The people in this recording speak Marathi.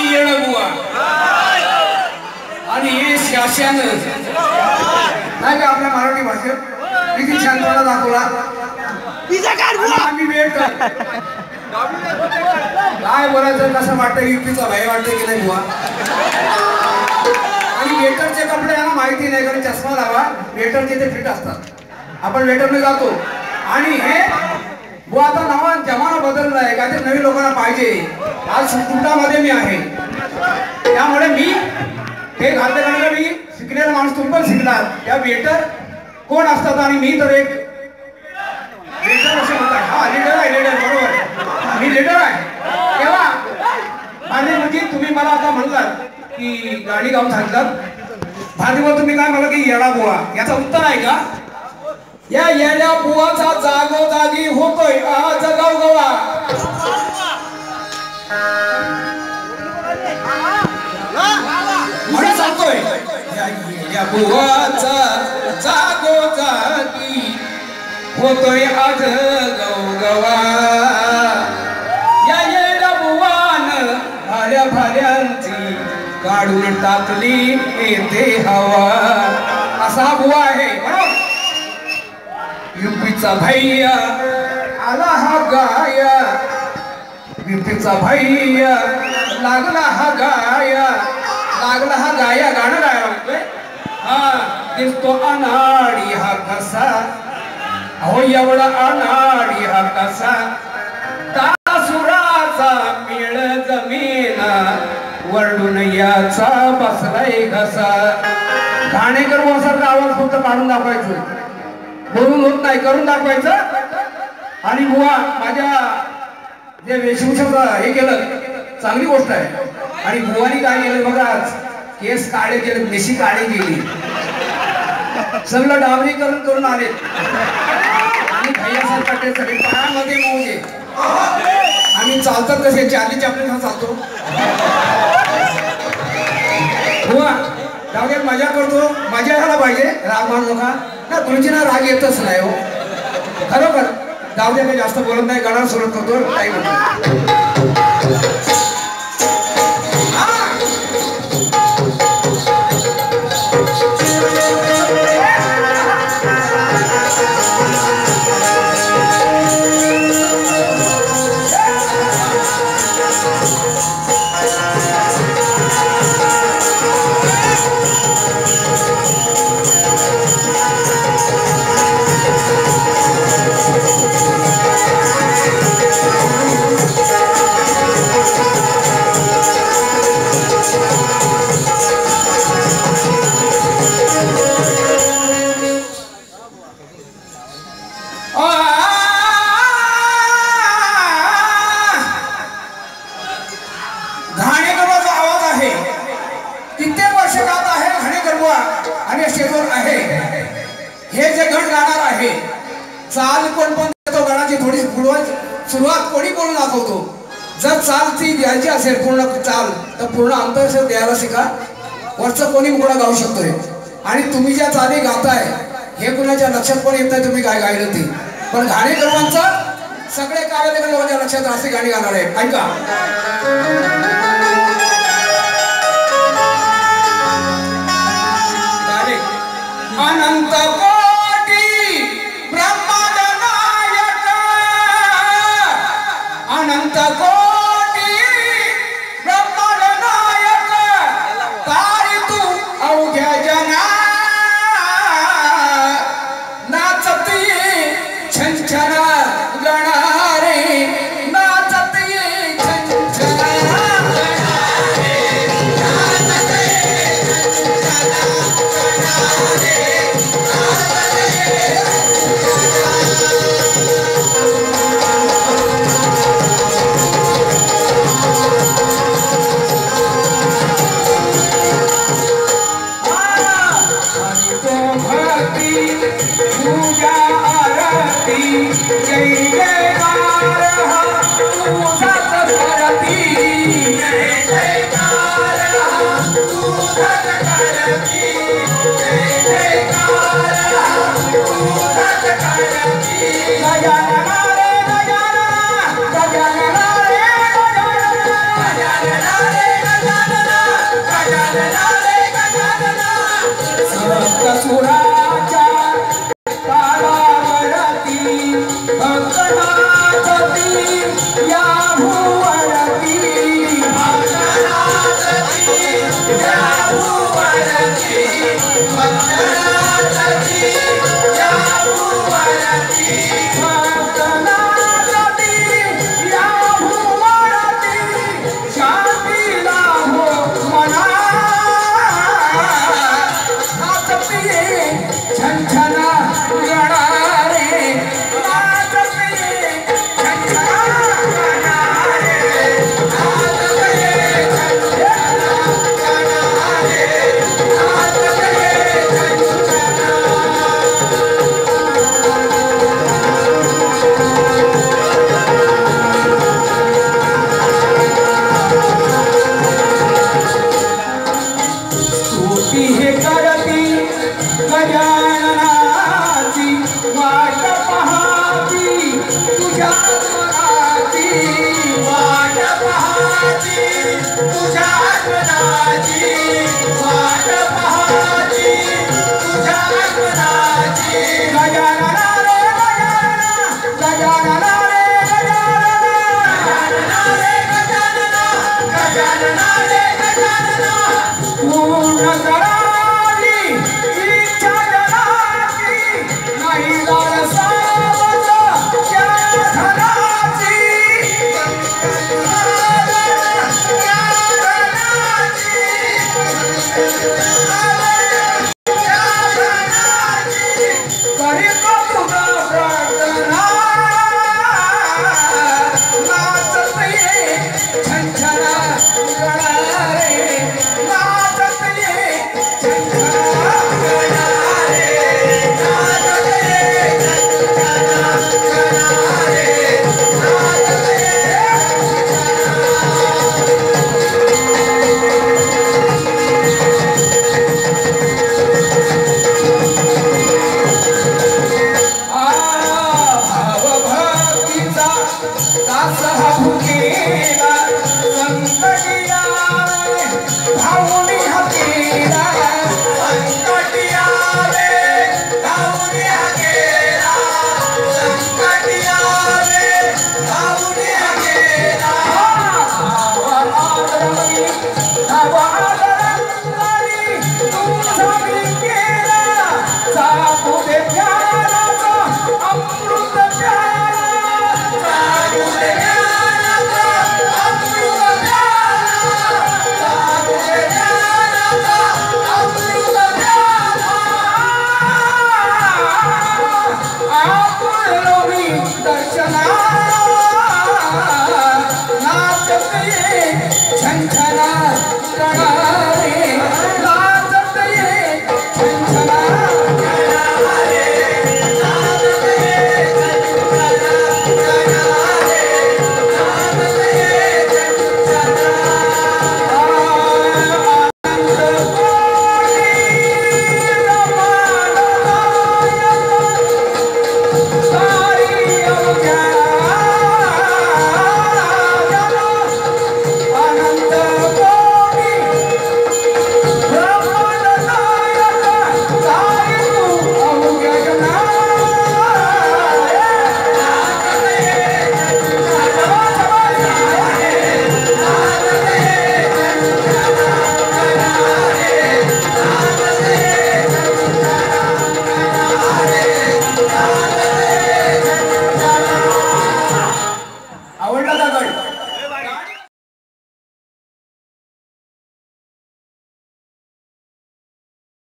येणं बुवा आणि हे शासन नाही का आपल्या मराठी भाषेत किती छानपणा दाखवला आम्ही वेळ काय बोलायचं कसं वाटतं युपीचा भाई वाटतं की नाही बुवा आणि वेटरचे कपडे यांना माहिती नाही कारण चष्मा लावा वेटरचे ते फिट असतात आपण वेटरने जातो आणि हे बुवा आता नावा जमाना बदलला आहे का ते नवीन लोकांना पाहिजे आज कुटामध्ये मी आहे त्यामुळे मी हे घालते कारण मी शिकलेला माणूस तुम्ही पण शिकलात त्या वेटर कोण असतात आणि मी तर एक वेटर असे म्हणतात हा लीडर आहे लीडर बरोबर मी लीडर आहे तेव्हा माझे म्हणजे तुम्ही मला आता म्हणलात की गाणी गाऊन सांगतात भाजीवर तुम्ही काय म्हणलं की येडा बुवा याचं उत्तर आहे का या येड्या बुवाचा जागोजागी होतोय आज गावगवा म्हणून सांगतोय या बुवाचा जागोजागी होतोय आज गावगवा या येड्या बुवान भाऱ्या भाऱ्यांची काढून टाकली येते हवा असा बुवा आहे बरोबर युपीचा भैया आला हा गाया युपीचा भैया लागला हा गाया गाणं गायला म्हणतोय हा दिसतो अनाडी हा कसा अहो एवढा अनाडी हा कसा तासुराचा मेळ जमीना वरडून याचा बसलाय घसा घाणेकर सारखा आवाज फक्त काढून दाखवायचं बोलून होत नाही करून दाखवायचं आणि बुवा माझ्या जे वेशभूषाचं हे केलं चांगली गोष्ट आहे आणि बुवानी काय केलं बघा आज केस काळे केले मिशी काळी केली सगळं डांबरीकरण करून आले आणि भैयासारखा ते सगळे पायामध्ये मोजे आम्ही चालतात कसे चार्ली चॅपलिन चालतो बुवा जाऊ मजा करतो मजा यायला पाहिजे राग मानू नका ना तुमची ना राग येतच नाही हो खरोखर जाऊ द्या काही जास्त बोलत नाही गाणं सुरू करतो काही चाल कोण पण देतो गाण्याची थोडी सुरुवात कोणी कोण दाखवतो जर चाल ती द्यायची असेल पूर्ण चाल तर पूर्ण अंतर द्यायला शिका वरचं कोणी कोणा गाऊ शकतोय आणि तुम्ही ज्या चाली गाताय हे कुणाच्या लक्षात पण येत नाही तुम्ही काय गायलं ती पण घाणेकरांचं सगळे काय लोकांच्या लक्षात असे गाणी गाणार आहे ऐका अनंत अनंत कोटी ब्रह्मांड नायक तारी तू अवघ्या जना नाचती छंछना गणारे नाचती छंछना सखिया